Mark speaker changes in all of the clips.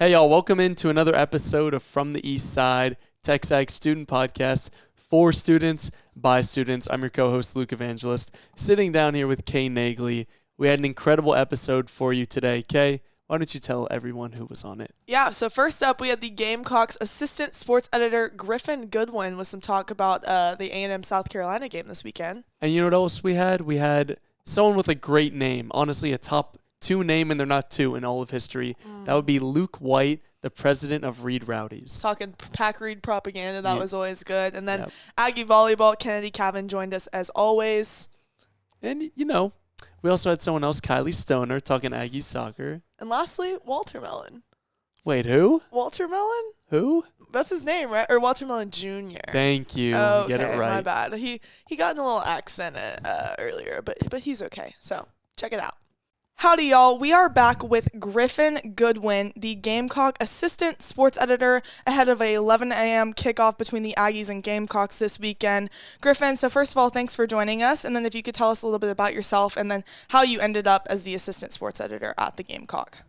Speaker 1: Hey, y'all, welcome into another episode of From the East Side, TexAgs student podcast for students, by students. I'm your co-host, Luke Evangelist, sitting down here with Kay Nagley. We had an incredible episode for you today. Kay, why don't you tell everyone who was on it?
Speaker 2: Yeah, so first up, we had the Gamecocks assistant sports editor, Griffin Goodwyn, with some talk about the A&M South Carolina game this weekend.
Speaker 1: And you know what else we had? We had someone with a great name, honestly, a top two name, and they're not two in all of history. That would be Luke White, the president of Rowdies.
Speaker 2: Talking Pack Reed propaganda, that was always good. And then Aggie Volleyball, Cavin joined us as always.
Speaker 1: And, you know, we also had someone else, Kylie Stoner, talking Aggie soccer.
Speaker 2: And lastly, Walter Mellon.
Speaker 1: Wait, who?
Speaker 2: Walter Mellon?
Speaker 1: Who?
Speaker 2: That's his name, right? Or Walter Mellon Jr.
Speaker 1: Thank you.
Speaker 2: Oh,
Speaker 1: Get it right.
Speaker 2: My bad. He got in a little accent earlier, but he's okay. So check it out. Howdy, y'all. We are back with Griffin Goodwyn, the Gamecock assistant sports editor, ahead of a 11 a.m. kickoff between the Aggies and Gamecocks this weekend. Griffin, so first of all, thanks for joining us. And then if you could tell us a little bit about yourself and then how you ended up as the assistant sports editor at the Gamecock.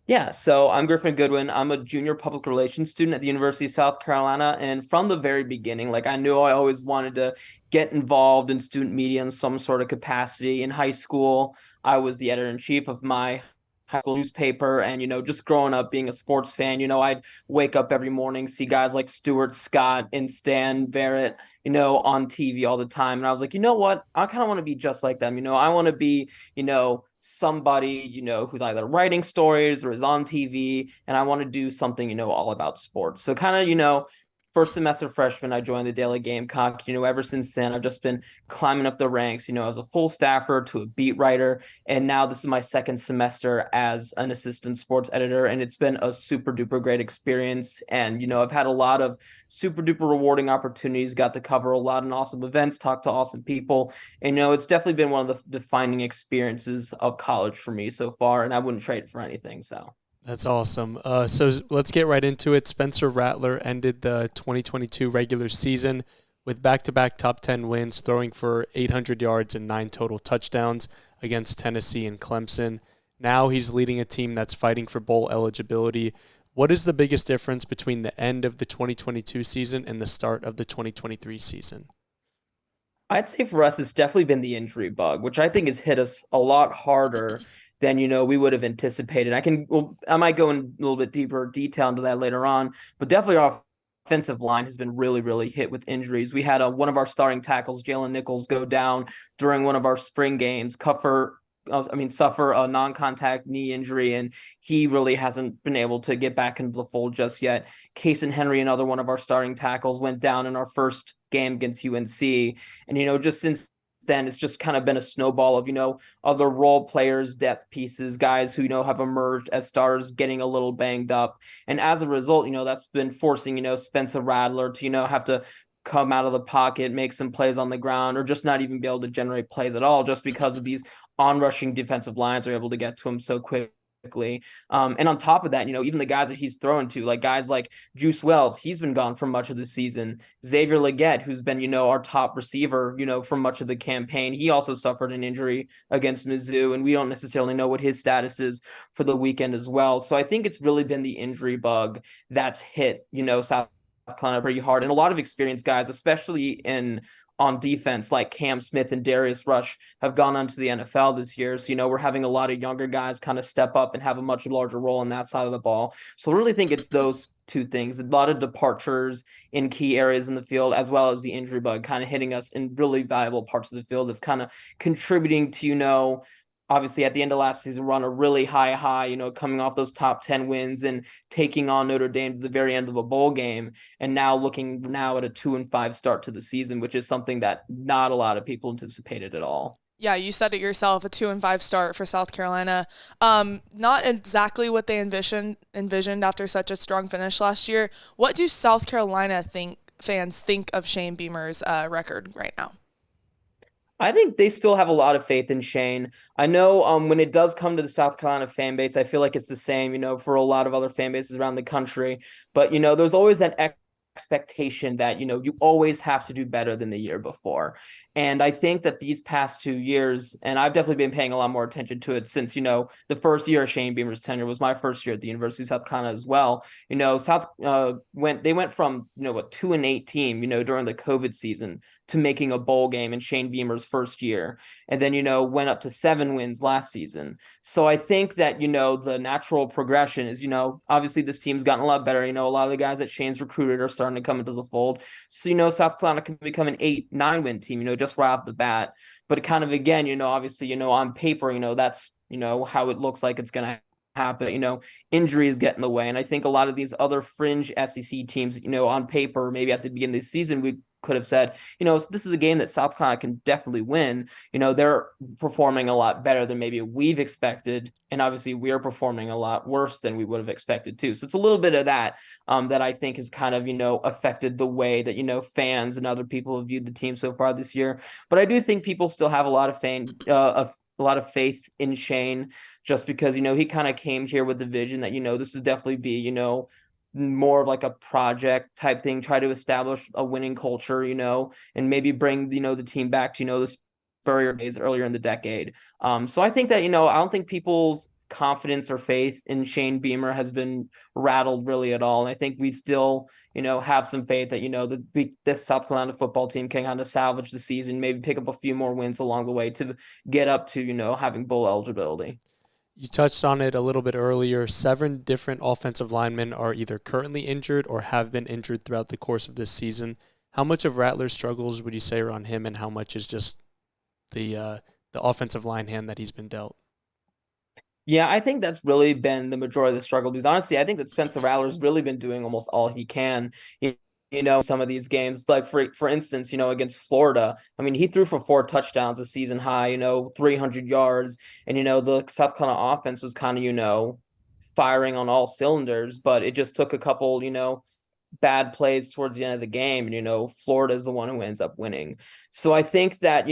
Speaker 3: Yeah, so I'm Griffin Goodwyn. I'm a junior public relations student at the University of South Carolina. And from the very beginning, I knew I always wanted to get involved in student media in some sort of capacity. In high school, I was the editor-in-chief of my high school newspaper. And, just growing up being a sports fan, I'd wake up every morning, see guys like Stuart Scott and Stan Barrett, on TV all the time. And I was like, you know what? I kind of want to be just like them. I want to be, somebody, who's either writing stories or is on TV, and I want to do something, all about sports. So kind of, first semester freshman, I joined the Daily Gamecock. Ever since then, I've just been climbing up the ranks, as a full staffer to a beat writer. And now this is my second semester as an assistant sports editor. And it's been a super duper great experience. And, I've had a lot of super duper rewarding opportunities, got to cover a lot of awesome events, talk to awesome people. And, it's definitely been one of the defining experiences of college for me so far. And I wouldn't trade it for anything. So.
Speaker 1: That's awesome. So let's get right into it. Spencer Rattler ended the 2022 regular season with back-to-back top 10 wins, throwing for 800 yards and 9 total touchdowns against Tennessee and Clemson. Now he's leading a team that's fighting for bowl eligibility. What is the biggest difference between the end of the 2022 season and the start of the 2023 season?
Speaker 3: I'd say for us, it's definitely been the injury bug, which I think has hit us a lot harder than we would have anticipated. I might go in a little bit deeper detail into that later on, but definitely our offensive line has been really, really hit with injuries. We had one of our starting tackles, Jalen Nichols, go down during one of our spring games, suffer a non-contact knee injury, and he really hasn't been able to get back into the fold just yet. Kason Henry, another one of our starting tackles, went down in our first game against UNC, and just since then it's just kind of been a snowball of other role players, depth pieces, guys who have emerged as stars getting a little banged up, and as a result that's been forcing Spencer Rattler to have to come out of the pocket, make some plays on the ground, or just not even be able to generate plays at all, just because of these on-rushing defensive lines are able to get to him so quickly. And on top of that, even the guys that he's throwing to, like guys like Juice Wells, he's been gone for much of the season. Xavier Legette, who's been, our top receiver, for much of the campaign, he also suffered an injury against Mizzou, and we don't necessarily know what his status is for the weekend as well. So I think it's really been the injury bug that's hit, South Carolina pretty hard. And a lot of experienced guys, especially on defense, like Cam Smith and Darius Rush, have gone on to the NFL this year. So, we're having a lot of younger guys kind of step up and have a much larger role on that side of the ball. So I really think it's those two things, a lot of departures in key areas in the field, as well as the injury bug kind of hitting us in really valuable parts of the field that's kind of contributing to, obviously at the end of last season, we're on a really high, coming off those top 10 wins and taking on Notre Dame to the very end of a bowl game. And now looking at a 2-5 start to the season, which is something that not a lot of people anticipated at all.
Speaker 2: Yeah, you said it yourself, a 2-5 start for South Carolina. Not exactly what they envisioned after such a strong finish last year. What do South Carolina fans think of Shane Beamer's record right now?
Speaker 3: I think they still have a lot of faith in Shane. I know when it does come to the South Carolina fan base, I feel like it's the same, for a lot of other fan bases around the country. But, there's always that expectation that, you always have to do better than the year before. And I think that these past 2 years, and I've definitely been paying a lot more attention to it since, the first year of Shane Beamer's tenure was my first year at the University of South Carolina as well. South went from, a 2-8 team, during the COVID season to making a bowl game in Shane Beamer's first year. And then, went up to 7 wins last season. So I think that, the natural progression is, obviously this team's gotten a lot better. A lot of the guys that Shane's recruited are starting to come into the fold. So, South Carolina can become an 8-9 win team, just right off the bat. But kind of, again, obviously, on paper, that's, how it looks like it's going to happen. Injuries get in the way. And I think a lot of these other fringe SEC teams, on paper, maybe at the beginning of the season, we could have said, this is a game that South Carolina can definitely win. They're performing a lot better than maybe we've expected. And obviously we're performing a lot worse than we would have expected too. So it's a little bit of that that I think has kind of, affected the way that, fans and other people have viewed the team so far this year. But I do think people still have a lot of faith in Shane, just because, he kind of came here with the vision that, this is definitely be, more of like a project type thing, try to establish a winning culture, and maybe bring, the team back to, the Spurrier days earlier in the decade. So I think that, I don't think people's confidence or faith in Shane Beamer has been rattled really at all. And I think we still, have some faith that, the South Carolina football team can kind of salvage the season, maybe pick up a few more wins along the way to get up to, having bowl eligibility.
Speaker 1: You touched on it a little bit earlier. 7 different offensive linemen are either currently injured or have been injured throughout the course of this season. How much of Rattler's struggles would you say are on him, and how much is just the offensive line hand that he's been dealt?
Speaker 3: Yeah, I think that's really been the majority of the struggle, because honestly, I think that Spencer Rattler's really been doing almost all he can. Some of these games, like for instance, against Florida, I mean, he threw for 4 touchdowns a season high, 300 yards. And, the South Carolina offense was kind of, firing on all cylinders, but it just took a couple, bad plays towards the end of the game. And, Florida is the one who ends up winning. So I think that,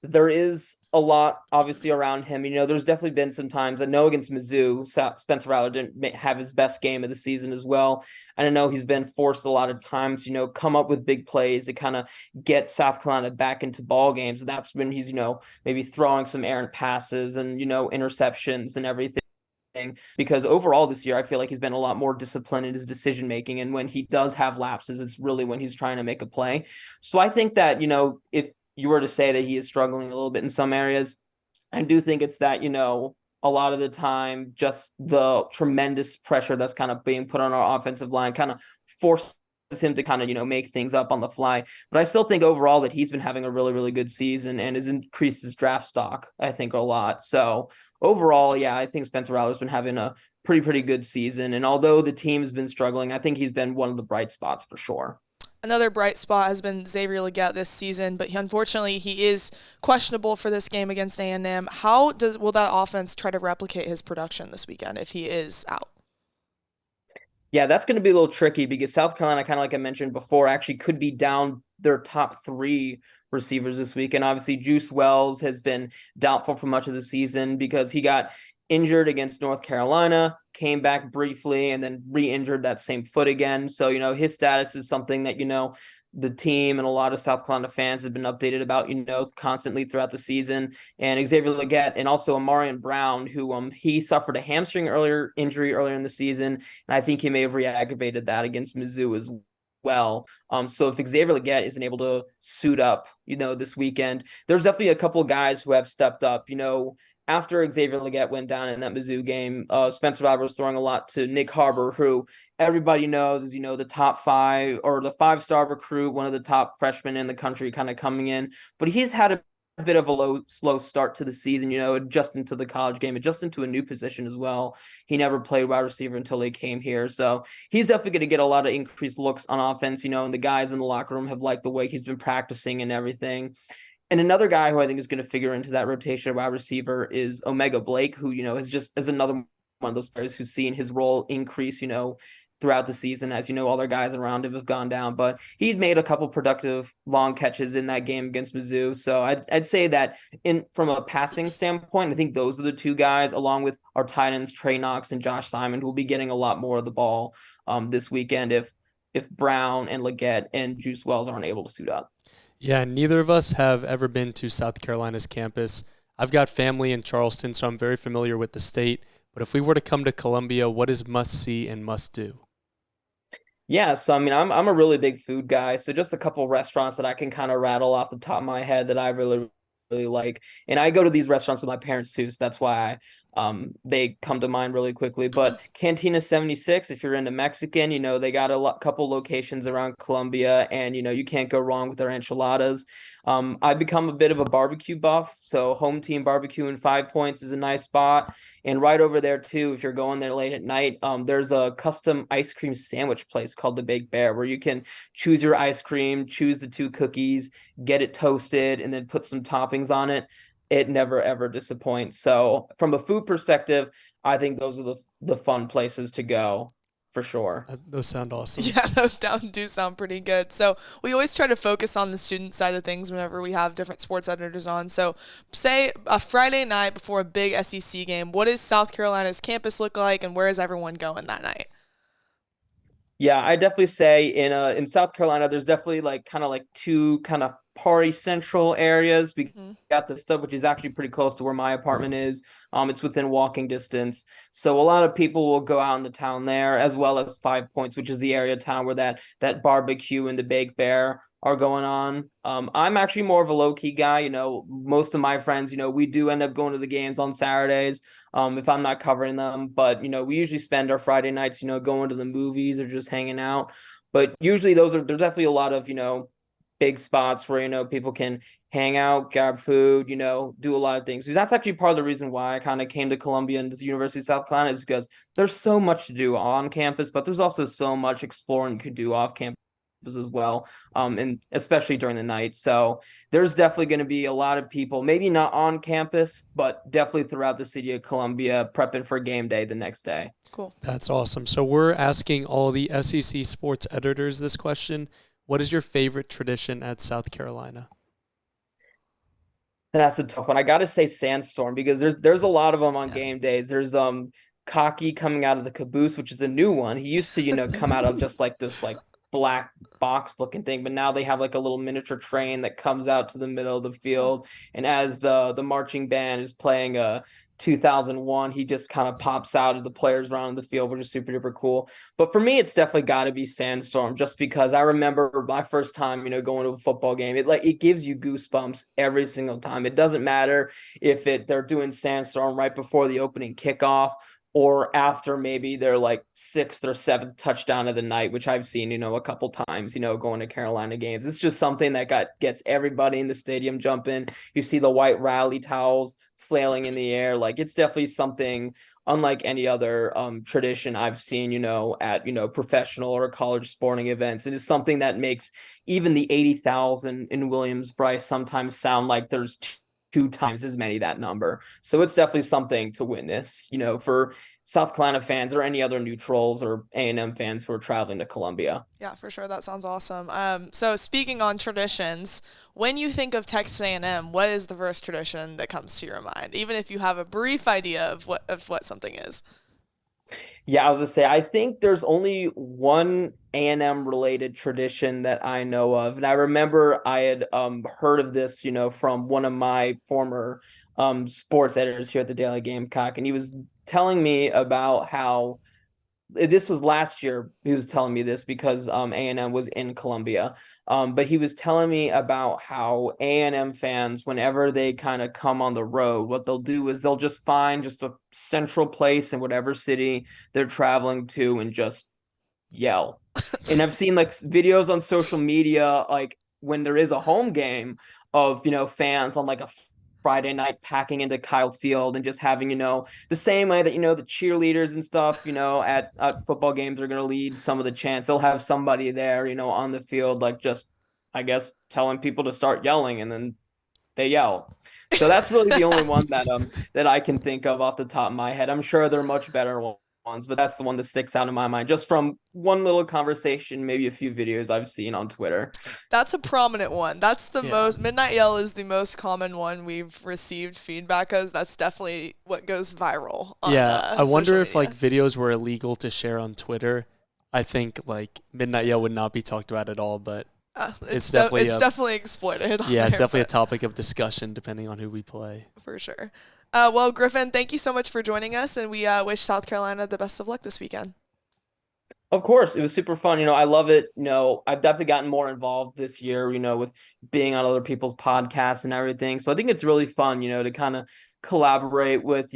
Speaker 3: there is a lot obviously around him. There's definitely been some times. I know against Mizzou, Spencer Rattler didn't have his best game of the season as well. And I know he's been forced a lot of times, come up with big plays to kind of get South Carolina back into ball games. And that's when he's, maybe throwing some errant passes and, interceptions and everything. Because overall this year, I feel like he's been a lot more disciplined in his decision making. And when he does have lapses, it's really when he's trying to make a play. So I think that, if you were to say that he is struggling a little bit in some areas, I do think it's that, a lot of the time, just the tremendous pressure that's kind of being put on our offensive line kind of forces him to kind of, make things up on the fly. But I still think overall that he's been having a really, really good season and has increased his draft stock, I think, a lot. So overall, yeah, I think Spencer Rattler's been having a pretty good season. And although the team has been struggling, I think he's been one of the bright spots for sure.
Speaker 2: Another bright spot has been Xavier Legette this season, but unfortunately he is questionable for this game against A&M. Will that offense try to replicate his production this weekend if he is out?
Speaker 3: Yeah, that's going to be a little tricky, because South Carolina, kind of like I mentioned before, actually could be down their top 3 receivers this week. And obviously Juice Wells has been doubtful for much of the season because he got injured against North Carolina, came back briefly, and then re-injured that same foot again. So, his status is something that, the team and a lot of South Carolina fans have been updated about, constantly throughout the season. And Xavier Legette and also Amarian Brown, who he suffered a hamstring injury earlier in the season. And I think he may have re-aggravated that against Mizzou as well. So if Xavier Legette isn't able to suit up, this weekend, there's definitely a couple of guys who have stepped up, after Xavier Legette went down in that Mizzou game. Spencer Rattler was throwing a lot to Nick Harbor, who everybody knows is, the top 5 or the 5-star recruit, one of the top freshmen in the country kind of coming in. But he's had a bit of a slow start to the season, adjusting to the college game, adjusting to a new position as well. He never played wide receiver until he came here. So he's definitely going to get a lot of increased looks on offense, and the guys in the locker room have liked the way he's been practicing and everything. And another guy who I think is going to figure into that rotation of wide receiver is Omega Blake, who, is another one of those players who's seen his role increase, throughout the season, as all their guys around him have gone down. But he'd made a couple productive long catches in that game against Mizzou. So I'd say that from a passing standpoint, I think those are the 2 guys, along with our tight ends, Trey Knox and Josh Simon, who will be getting a lot more of the ball this weekend if if Brown and Leggett and Juice Wells aren't able to suit up.
Speaker 1: Yeah, neither of us have ever been to South Carolina's campus. I've got family in Charleston, so I'm very familiar with the state. But if we were to come to Columbia, what is must see and must do?
Speaker 3: Yeah, so I mean, I'm a really big food guy, so just a couple restaurants that I can kind of rattle off the top of my head that I really like. And I go to these restaurants with my parents too, so that's why they come to mind really quickly. But Cantina 76, if you're into Mexican, they got couple locations around Columbia, and you can't go wrong with their enchiladas. I've become a bit of a barbecue buff, so Home Team Barbecue in Five Points is a nice spot. And right over there too, if you're going there late at night, there's a custom ice cream sandwich place called the Big Bear, where you can choose your ice cream, choose the 2 cookies, get it toasted, and then put some toppings on it. It never ever disappoints. So from a food perspective, I think those are the fun places to go for sure.
Speaker 1: Those sound awesome.
Speaker 2: Yeah, those do sound pretty good. So we always try to focus on the student side of things whenever we have different sports editors on. So say a Friday night before a big SEC game, what does South Carolina's campus look like, and where is everyone going that night?
Speaker 3: Yeah, I definitely say in South Carolina, there's definitely kind of 2 kind of party central areas. We got the stuff, which is actually pretty close to where my apartment is. It's within walking distance. So a lot of people will go out in the town there, as well as Five Points, which is the area of town where that barbecue and the Big Bear are going on. I'm actually more of a low-key guy. Most of my friends, we do end up going to the games on Saturdays if I'm not covering them. But, we usually spend our Friday nights, going to the movies or just hanging out. But usually there's definitely a lot of, big spots where, people can hang out, grab food, do a lot of things. Because that's actually part of the reason why I kind of came to Columbia and to the University of South Carolina, is because there's so much to do on campus, but there's also so much exploring you could do off campus as well, and especially during the night. So there's definitely going to be a lot of people, maybe not on campus, but definitely throughout the city of Columbia, prepping for game day the next day.
Speaker 2: Cool.
Speaker 1: That's awesome. So we're asking all the SEC sports editors this question. What is your favorite tradition at South Carolina?
Speaker 3: That's a tough one. I got to say Sandstorm, because there's a lot of them on game days. There's Cocky coming out of the caboose, which is a new one. He used to, come out of just this black box looking thing, but now they have a little miniature train that comes out to the middle of the field, and as the marching band is playing a 2001, he just kind of pops out of the players around the field, which is super duper cool. But for me, it's definitely got to be Sandstorm, just because I remember my first time going to a football game. It gives you goosebumps every single time. It doesn't matter if they're doing Sandstorm right before the opening kickoff, or after maybe their 6th or 7th touchdown of the night, which I've seen, a couple times, going to Carolina games. It's just something that gets everybody in the stadium jumping. You see the white rally towels flailing in the air. It's definitely something unlike any other tradition I've seen, at, professional or college sporting events. It is something that makes even the 80,000 in Williams-Brice sometimes sound like there's 2 times as many that number. So it's definitely something to witness, for South Carolina fans or any other neutrals or A&M fans who are traveling to Columbia.
Speaker 2: Yeah, for sure. That sounds awesome. So speaking on traditions, when you think of Texas A&M, what is the first tradition that comes to your mind, even if you have a brief idea of what something is?
Speaker 3: Yeah, I was gonna say, I think there's only one A&M related tradition that I know of. And I remember I had heard of this, from one of my former sports editors here at the Daily Gamecock. And he was telling me about how this was last year. He was telling me this because A&M was in Columbia. But he was telling me about how A&M fans, whenever they kind of come on the road, what they'll do is they'll just find just a central place in whatever city they're traveling to and just yell. And I've seen videos on social media, when there is a home game of, fans on a Friday night packing into Kyle Field and just having, the same way that, the cheerleaders and stuff, at football games are going to lead some of the chants. They'll have somebody there, on the field, just, I guess, telling people to start yelling, and then they yell. So that's really the only one that I can think of off the top of my head. I'm sure there are much better ones, but that's the one that sticks out in my mind, just from one little conversation, maybe a few videos I've seen on Twitter.
Speaker 2: That's a prominent one. That's the most, Midnight Yell is the most common one we've received feedback as. That's definitely what goes viral on
Speaker 1: I wonder if
Speaker 2: media.
Speaker 1: videos were illegal to share on Twitter, I think like Midnight Yell would not be talked about at all, but
Speaker 2: It's
Speaker 1: definitely
Speaker 2: definitely exploited.
Speaker 1: yeah, it's definitely a topic of discussion depending on who we play.
Speaker 2: For sure. Well, Griffin, thank you so much for joining us, and we wish South Carolina the best of luck this weekend.
Speaker 3: Of course, it was super fun. I love it. I've definitely gotten more involved this year, with being on other people's podcasts and everything. So I think it's really fun, to kind of collaborate with,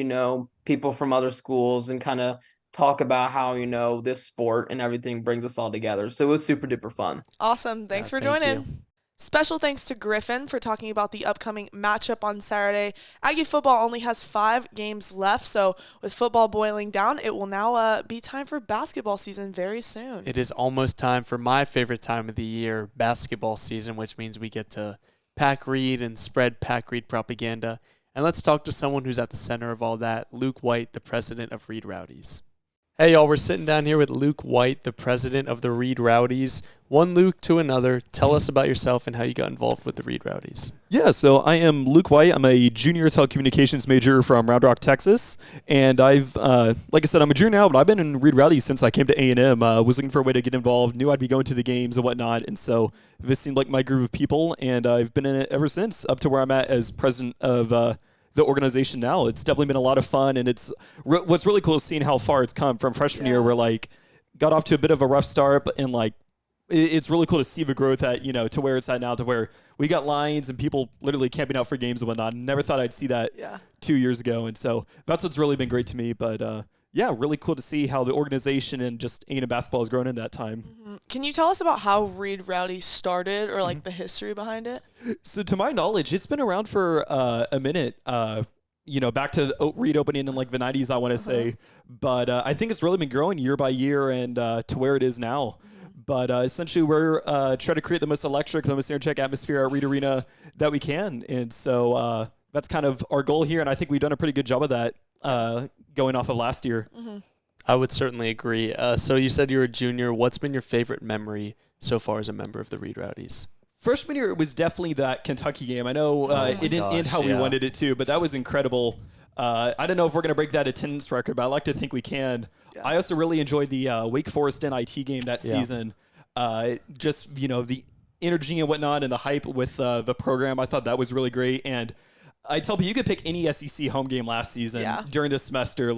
Speaker 3: people from other schools and kind of talk about how, this sport and everything brings us all together. So it was super duper fun.
Speaker 2: Awesome. Thanks for joining. Special thanks to Griffin for talking about the upcoming matchup on Saturday. Aggie football only has 5 games left, so with football boiling down, it will now be time for basketball season very soon.
Speaker 1: It is almost time for my favorite time of the year, basketball season, which means we get to pack read and spread pack read propaganda. And let's talk to someone who's at the center of all that, Luke White, the president of Reed Rowdies. Hey, y'all, we're sitting down here with Luke White, the president of the Reed Rowdies. One Luke to another. Tell us about yourself and how you got involved with the Reed Rowdies.
Speaker 4: Yeah, so I am Luke White. I'm a junior telecommunications major from Round Rock, Texas. And I've, like I said, I'm a junior now, but I've been in Reed Rowdies since I came to A&M. Was looking for a way to get involved, knew I'd be going to the games and whatnot. And so this seemed like my group of people, and I've been in it ever since, up to where I'm at as president of the organization now. It's definitely been a lot of fun, and it's what's really cool is seeing how far it's come from freshman year. We're got off to a bit of a rough start, but it's really cool to see the growth at to where it's at now, to where we got lines and people literally camping out for games and whatnot. Never thought I'd see that 2 years ago, and so that's what's really been great to me. But really cool to see how the organization and just A&M basketball has grown in that time.
Speaker 2: Mm-hmm. Can you tell us about how Reed Rowdies started, or the history behind it?
Speaker 4: So to my knowledge, it's been around for a minute. Back to Reed opening in the 90s, I want to say. But I think it's really been growing year by year and to where it is now. But essentially, we're trying to create the most electric, the most energetic atmosphere at Reed Arena that we can. And so that's kind of our goal here. And I think we've done a pretty good job of that going off of last year.
Speaker 2: Mm-hmm.
Speaker 1: I would certainly agree. So you said you're a junior. What's been your favorite memory so far as a member of the Reed Rowdies?
Speaker 4: Freshman year, it was definitely that Kentucky game. I know it didn't end how we wanted it to, but that was incredible. I don't know if we're going to break that attendance record, but I like to think we can. Yeah. I also really enjoyed the Wake Forest NIT game that season. Just, the energy and whatnot and the hype with the program. I thought that was really great. And I tell people you could pick any SEC home game last season during the semester.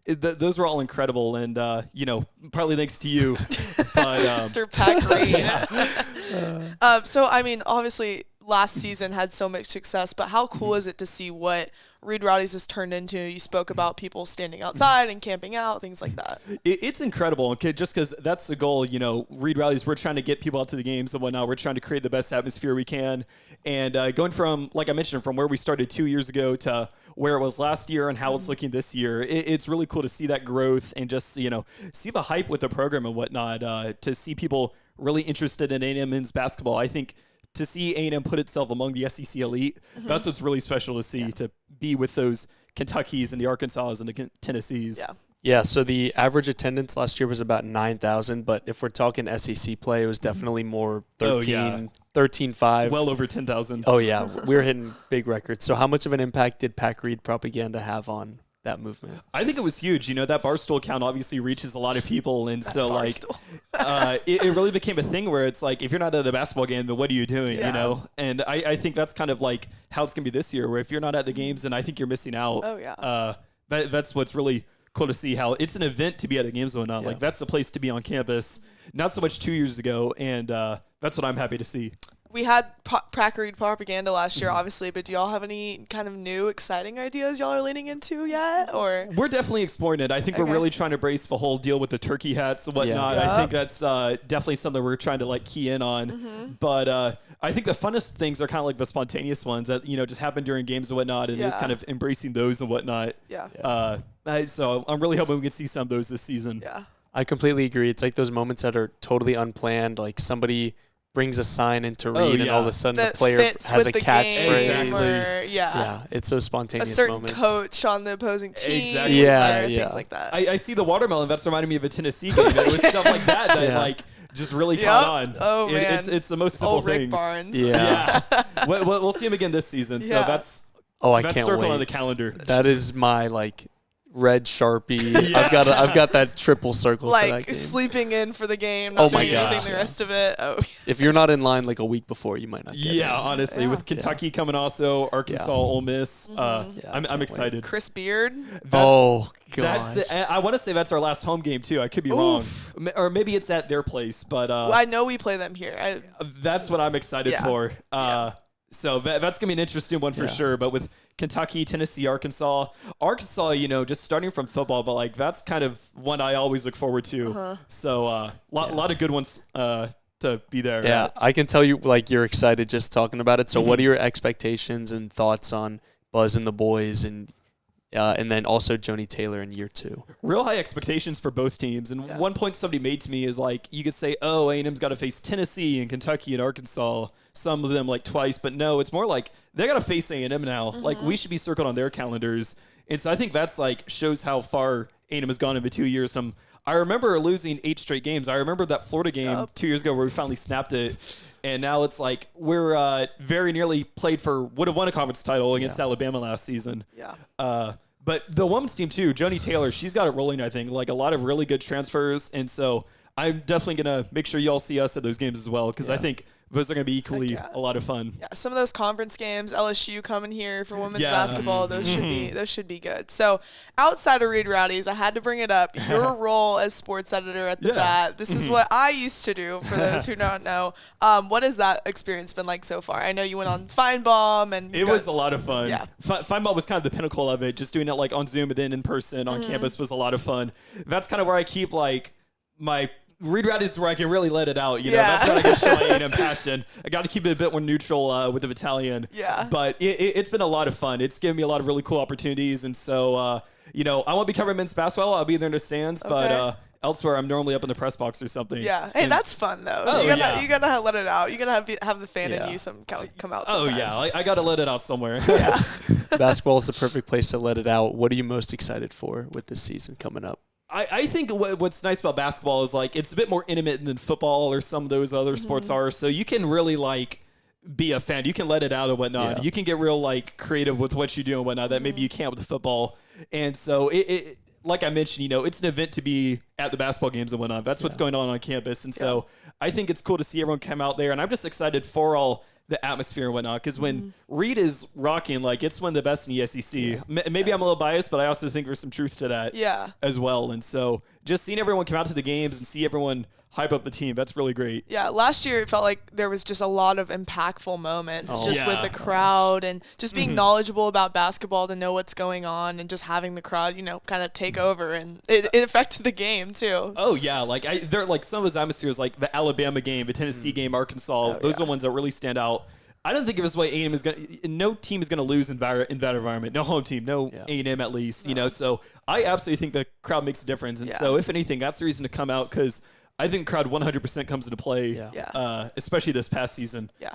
Speaker 4: Those were all incredible, and partly thanks to you. But,
Speaker 2: Mr. Pack Reed. So I mean, obviously, last season had so much success, but how cool is it to see what Reed Rowdies has turned into? You spoke about people standing outside and camping out, things like that.
Speaker 4: It's incredible, okay, just because that's the goal. Reed Rowdies, we're trying to get people out to the games and whatnot. We're trying to create the best atmosphere we can. And going from, like I mentioned, from where we started 2 years ago to where it was last year and how it's looking this year, it's really cool to see that growth and just, see the hype with the program and whatnot, to see people really interested in A&M men's basketball. I think to see A&M put itself among the SEC elite, that's what's really special to see, to be with those Kentuckys and the Arkansas and the Tennessees.
Speaker 1: Yeah, so the average attendance last year was about 9,000, but if we're talking SEC play, it was definitely more 13.5.
Speaker 4: Well over 10,000.
Speaker 1: Oh, yeah. We're hitting big records. So how much of an impact did Pack Reed propaganda have on that movement?
Speaker 4: I think it was huge. That Barstool account obviously reaches a lot of people, and so it really became a thing where it's if you're not at the basketball game, then what are you doing? And I think that's kind of how it's gonna be this year, where if you're not at the games, then I think you're missing out.
Speaker 2: Oh yeah.
Speaker 4: That's what's really cool to see, how it's an event to be at the games and whatnot. That's the place to be on campus. Not so much 2 years ago, and that's what I'm happy to see.
Speaker 2: We had Pack Reed propaganda last year, obviously, but do y'all have any kind of new, exciting ideas y'all are leaning into yet? Or
Speaker 4: we're definitely exploring it. I think we're really trying to brace the whole deal with the turkey hats and whatnot. I think that's definitely something we're trying to key in on. But I think the funnest things are kind of the spontaneous ones that just happen during games and whatnot, and just kind of embracing those and whatnot. So I'm really hoping we can see some of those this season.
Speaker 2: Yeah,
Speaker 1: I completely agree. It's those moments that are totally unplanned, somebody brings a sign into Reed and all of a sudden the player has a catchphrase. It's so spontaneous.
Speaker 2: A certain
Speaker 1: moments.
Speaker 2: Coach on the opposing team.
Speaker 4: Exactly.
Speaker 2: Things like that.
Speaker 4: I see the watermelon. That's reminding me of a Tennessee game. It was stuff like that just really caught on.
Speaker 2: Oh, man.
Speaker 4: It's the most simple
Speaker 2: Rick
Speaker 4: things.
Speaker 2: Barnes.
Speaker 4: We'll see him again this season. So that's
Speaker 1: I can't
Speaker 4: circle
Speaker 1: wait
Speaker 4: on the calendar.
Speaker 1: That is my red Sharpie. I've got that triple circle for that
Speaker 2: Like
Speaker 1: game.
Speaker 2: sleeping in for the game,
Speaker 1: Oh
Speaker 2: not
Speaker 1: my
Speaker 2: doing anything
Speaker 1: gosh,
Speaker 2: the
Speaker 1: yeah.
Speaker 2: rest of it. Oh,
Speaker 1: If you're not in line like a week before, you might not get
Speaker 4: Yeah,
Speaker 1: it.
Speaker 4: honestly,
Speaker 2: Yeah.
Speaker 4: with Kentucky coming also, Arkansas,
Speaker 1: Yeah.
Speaker 4: Ole Miss,
Speaker 1: I
Speaker 4: I'm
Speaker 1: can't
Speaker 4: excited.
Speaker 2: Chris Beard.
Speaker 1: Oh
Speaker 4: That's
Speaker 1: gosh.
Speaker 4: it. I want to say that's our last home game too. I could be wrong, or maybe it's at their place. But
Speaker 2: Well, I know we play them here.
Speaker 4: that's what I'm excited
Speaker 2: Yeah.
Speaker 4: for. So that's gonna be an interesting one for
Speaker 1: Yeah.
Speaker 4: sure. But with Kentucky, Tennessee, Arkansas, just starting from football, but like that's kind of one I always look forward to. So lot of good ones to be there.
Speaker 1: Yeah, I can tell you like you're excited just talking about it. So what are your expectations and thoughts on Buzz and the boys and then also Joni Taylor in year 2?
Speaker 4: Real high expectations for both teams. And one point somebody made to me is like, you could say, oh, A&M's got to face Tennessee and Kentucky and Arkansas, some of them like twice. But no, it's more like they got to face A&M now. Like we should be circled on their calendars. And so I think that's like shows how far A&M has gone in the 2 years. I remember losing 8 straight games. I remember that Florida game 2 years ago where we finally snapped it. And now it's like we're very nearly would have won a conference title against Alabama last season.
Speaker 2: Yeah.
Speaker 4: But the women's team too, Joni Taylor, she's got it rolling, I think. Like a lot of really good transfers. And so I'm definitely going to make sure you all see us at those games as well because I think those are going to be equally a lot of fun.
Speaker 2: Yeah, some of those conference games, LSU coming here for women's
Speaker 4: Yeah.
Speaker 2: basketball, those should be good. So, outside of Reed Rowdies, I had to bring it up. Your role as sports editor at the Bat. This is what I used to do. For those who don't know, what has that experience been like so far? I know you went on Feinbaum, and
Speaker 4: It was a lot of fun.
Speaker 2: Yeah.
Speaker 4: Feinball was kind of the pinnacle of it. Just doing it like on Zoom and then in person on campus was a lot of fun. That's kind of where I keep like my Reed Rowdies is where I can really let it out. You know, that's when I can show my A&M passion. I got to keep it a bit more neutral with the battalion.
Speaker 2: Yeah.
Speaker 4: But it's been a lot of fun. It's given me a lot of really cool opportunities. And so, I won't be covering men's basketball. I'll be there in the stands. But elsewhere, I'm normally up in the press box or something.
Speaker 2: Yeah. Hey, that's fun though.
Speaker 4: Oh,
Speaker 2: you gotta let it out. You gotta have the fan in you come out
Speaker 4: Oh,
Speaker 2: sometimes.
Speaker 4: yeah. I got to let it out somewhere.
Speaker 1: Basketball is the perfect place to let it out. What are you most excited for with this season coming up?
Speaker 4: I think what's nice about basketball is like it's a bit more intimate than football or some of those other sports are. So you can really like be a fan. You can let it out and whatnot.
Speaker 1: Yeah.
Speaker 4: You can get real like creative with what you do and whatnot that maybe you can't with football. And so it like I mentioned, it's an event to be at the basketball games and whatnot. That's what's going on campus. And so I think it's cool to see everyone come out there. And I'm just excited for all the atmosphere and whatnot. Because when Reed is rocking, like it's one of the best in the SEC. Maybe I'm a little biased, but I also think there's some truth to that as well. And so just seeing everyone come out to the games and see everyone hype up the team, that's really great.
Speaker 2: Yeah, last year it felt like there was just a lot of impactful moments with the crowd and just being knowledgeable about basketball to know what's going on and just having the crowd, kind of take over, and it affected the game too.
Speaker 4: Oh yeah, like they're like some of those atmospheres, like the Alabama game, the Tennessee game, Arkansas. Those are the ones that really stand out. I don't think it was way A&M is going to. No team is going to lose in that environment. No home team, no A&M at least. So I absolutely think the crowd makes a difference. And so if anything, that's the reason to come out because I think crowd 100% comes into play. Especially this past season.
Speaker 2: Yeah.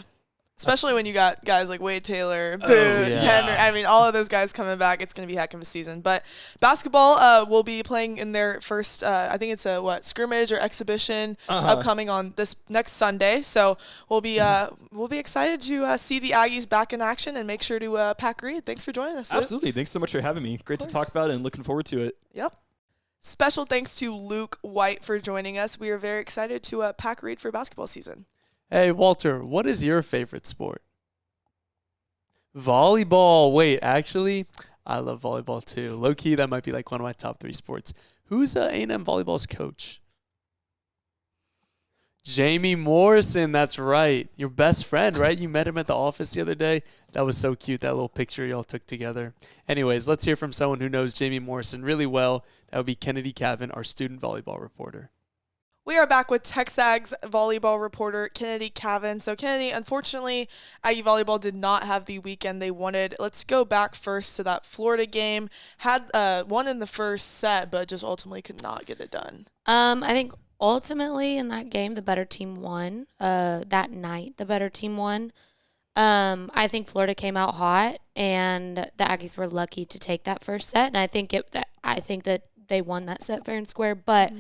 Speaker 2: Especially when you got guys like Wade Taylor, Boots,
Speaker 1: yeah.
Speaker 2: Henry. I mean, all of those guys coming back. It's going to be a heck of a season. But basketball will be playing in their first, I think it's a, scrimmage or exhibition upcoming on this next Sunday. So we'll be excited to see the Aggies back in action and make sure to pack Reed. Thanks for joining us, Luke.
Speaker 4: Absolutely. Thanks so much for having me. Great to talk about it and looking forward to it.
Speaker 2: Yep. Special thanks to Luke White for joining us. We are very excited to pack Reed for basketball season.
Speaker 1: Hey, Walter, what is your favorite sport? Volleyball. Wait, actually, I love volleyball too. Low key, that might be like one of my top 3 sports. Who's A&M volleyball's coach? Jamie Morrison. That's right. Your best friend, right? You met him at the office the other day. That was so cute, that little picture y'all took together. Anyways, let's hear from someone who knows Jamie Morrison really well. That would be Kennedy Cavin, our student volleyball reporter.
Speaker 2: We are back with TexAgs volleyball reporter Kennedy Cavin. So, Kennedy, unfortunately, Aggie volleyball did not have the weekend they wanted. Let's go back first to that Florida game. Had won in the first set, but just ultimately could not get it done.
Speaker 5: I think ultimately in that game, the better team won. That night, the better team won. I think Florida came out hot, and the Aggies were lucky to take that first set. And I think that they won that set fair and square, but.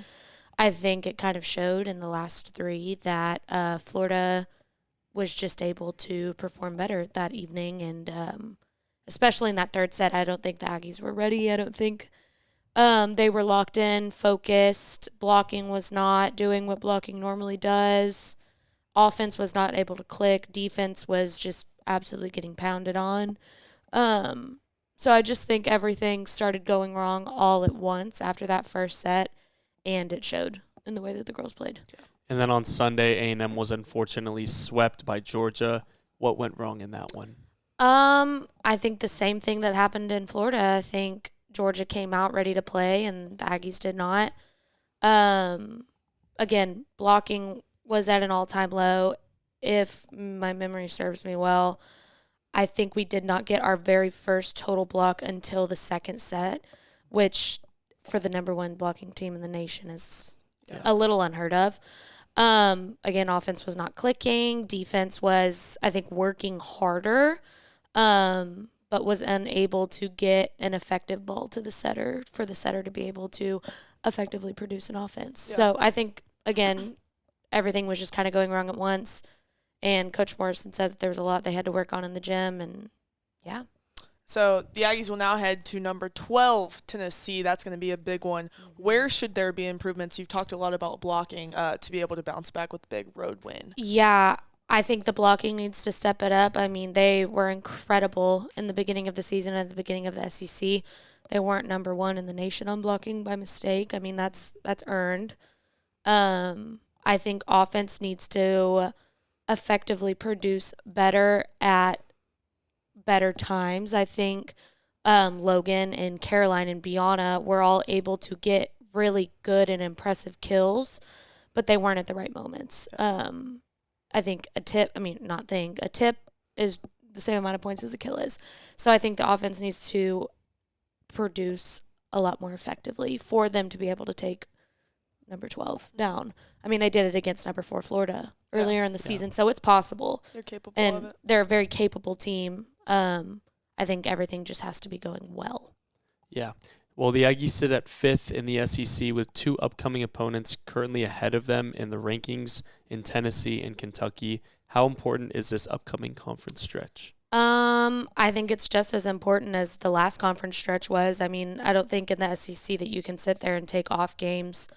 Speaker 5: I think it kind of showed in the last 3 that Florida was just able to perform better that evening. And especially in that third set, I don't think the Aggies were ready. I don't think They were locked in, focused. Blocking was not doing what blocking normally does. Offense was not able to click. Defense was just absolutely getting pounded on. So I just think everything started going wrong all at once after that first set, and it showed in the way that the girls played.
Speaker 1: And then on Sunday, A&M was unfortunately swept by Georgia. What went wrong in that one?
Speaker 5: I think the same thing that happened in Florida. I think Georgia came out ready to play, and the Aggies did not. Again, blocking was at an all-time low. If my memory serves me well, I think we did not get our very first total block until the second set, which for the number one blocking team in the nation is a little unheard of. Again, offense was not clicking. Defense was, I think, working harder, but was unable to get an effective ball to the setter for the setter to be able to effectively produce an offense. So I think, again, everything was just kind of going wrong at once. And Coach Morrison said that there was a lot they had to work on in the gym, and yeah.
Speaker 2: So the Aggies will now head to number 12, Tennessee. That's going to be a big one. Where should there be improvements? You've talked a lot about blocking to be able to bounce back with a big road win.
Speaker 5: Yeah, I think the blocking needs to step it up. I mean, they were incredible in the beginning of the season, at the beginning of the SEC. They weren't number one in the nation on blocking by mistake. I mean, that's earned. I think offense needs to effectively produce better at better times. I think Logan and Caroline and Biana were all able to get really good and impressive kills, but they weren't at the right moments. I think a tip is the same amount of points as a kill is. So I think the offense needs to produce a lot more effectively for them to be able to take number 12 down. I mean, they did it against number 4 Florida earlier in the season, so it's possible.
Speaker 2: They're capable
Speaker 5: and
Speaker 2: of it.
Speaker 5: They're a very capable team. I think everything just has to be going well.
Speaker 1: Yeah. Well, the Aggies sit at 5th in the SEC with 2 upcoming opponents currently ahead of them in the rankings in Tennessee and Kentucky. How important is this upcoming conference stretch?
Speaker 5: I think it's just as important as the last conference stretch was. I mean, I don't think in the SEC that you can sit there and take off games.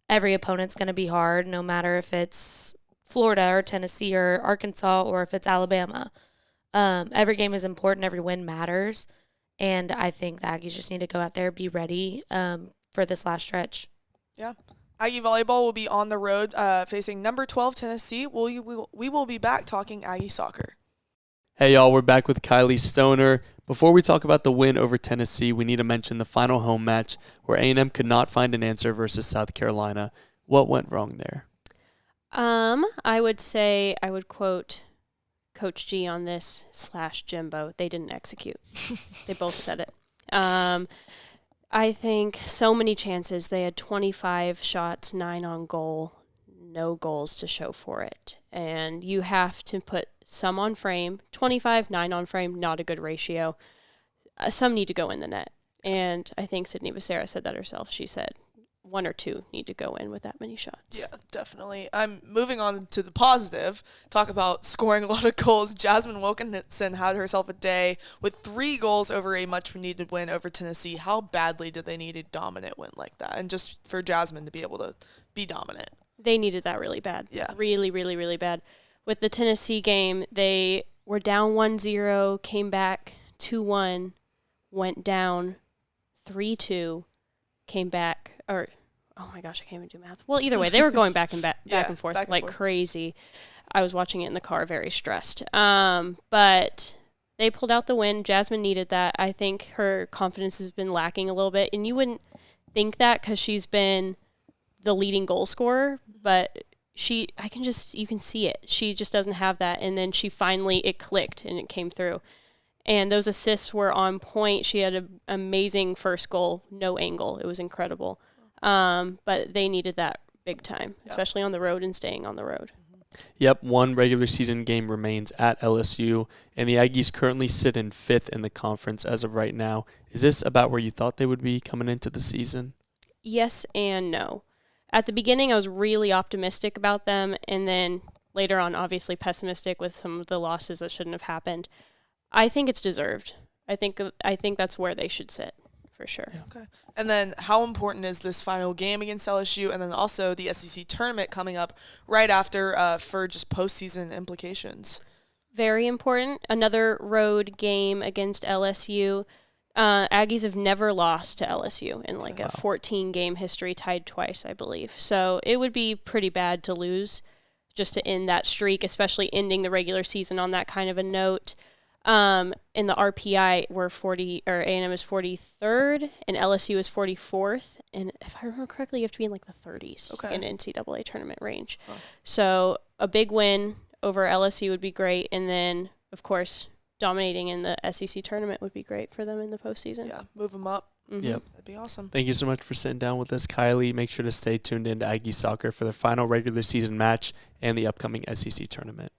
Speaker 5: Every opponent's going to be hard, no matter if it's Florida or Tennessee or Arkansas or if it's Alabama. Every game is important. Every win matters. And I think the Aggies just need to go out there, be ready for this last stretch.
Speaker 2: Yeah. Aggie Volleyball will be on the road facing number 12 Tennessee. We will be back talking Aggie soccer.
Speaker 1: Hey, y'all, we're back with Kylie Stoner. Before we talk about the win over Tennessee, we need to mention the final home match where A&M could not find an answer versus South Carolina. What went wrong there?
Speaker 6: I would say I would quote Coach G on this / Jimbo. They didn't execute. They both said it. I think so many chances. They had 25 shots, 9 on goal, no goals to show for it. And you have to put some on frame. 25, 9 on frame, not a good ratio. Some need to go in the net. And I think Sydney Becerra said that herself. She said 1 or 2 need to go in with that many shots.
Speaker 2: Yeah, definitely. I'm moving on to the positive. Talk about scoring a lot of goals. Jasmine Wilkinson had herself a day with 3 goals over a much-needed win over Tennessee. How badly did they need a dominant win like that? And just for Jasmine to be able to be dominant.
Speaker 6: They needed that really bad.
Speaker 2: Yeah.
Speaker 6: Really, really, really bad. With the Tennessee game, they were down 1-0, came back 2-1, went down 3-2, came back, or oh my gosh, I can't even do math. Well, either way, they were going back and back and forth like crazy. I was watching it in the car, very stressed. But they pulled out the win. Jasmine needed that. I think her confidence has been lacking a little bit, and you wouldn't think that because she's been the leading goal scorer, but you can see it. She just doesn't have that, and then it clicked and it came through. And those assists were on point. She had an amazing first goal, no angle. It was incredible. But they needed that big time, especially on the road and staying on the road.
Speaker 1: Yep, 1 regular season game remains at LSU, and the Aggies currently sit in 5th in the conference as of right now. Is this about where you thought they would be coming into the season?
Speaker 6: Yes and no. At the beginning, I was really optimistic about them, and then later on, obviously pessimistic with some of the losses that shouldn't have happened. I think it's deserved. I think that's where they should sit for sure.
Speaker 1: Yeah.
Speaker 2: Okay. And then how important is this final game against LSU and then also the SEC tournament coming up right after for just postseason implications?
Speaker 6: Very important. Another road game against LSU. Aggies have never lost to LSU in like a 14-game history, tied twice, I believe. So it would be pretty bad to lose just to end that streak, especially ending the regular season on that kind of a note. In the RPI, A&M is 43rd, and LSU is 44th. And if I remember correctly, you have to be in like the 30s in NCAA tournament range. Oh. So a big win over LSU would be great. And then, of course, dominating in the SEC tournament would be great for them in the postseason.
Speaker 2: Yeah, move them up.
Speaker 6: Mm-hmm.
Speaker 1: Yep.
Speaker 2: That'd be awesome.
Speaker 1: Thank you so much for sitting down with us, Kylie. Make sure to stay tuned into Aggie Soccer for the final regular season match and the upcoming SEC tournament.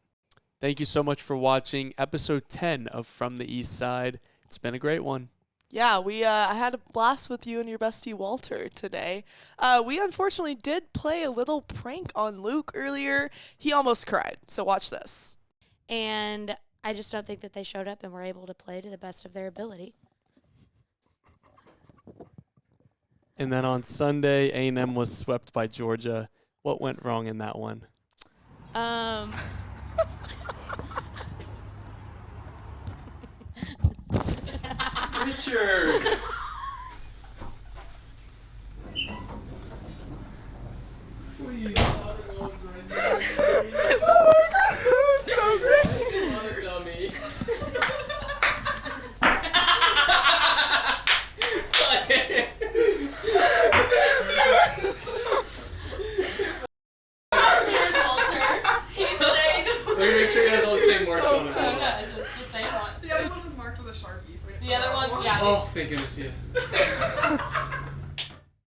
Speaker 1: Thank you so much for watching episode 10 of From the East Side. It's been a great one.
Speaker 2: Yeah, I had a blast with you and your bestie Walter today. We unfortunately did play a little prank on Luke earlier. He almost cried, so watch this.
Speaker 5: And I just don't think that they showed up and were able to play to the best of their ability.
Speaker 1: And then on Sunday, A&M was swept by Georgia. What went wrong in that one? Richard!
Speaker 2: So great.
Speaker 1: Let me make sure you guys all the same marks on it.
Speaker 5: It's the same one.
Speaker 7: The other one was marked with a Sharpie. So
Speaker 5: The other one, yeah.
Speaker 1: Oh, thank goodness, yeah.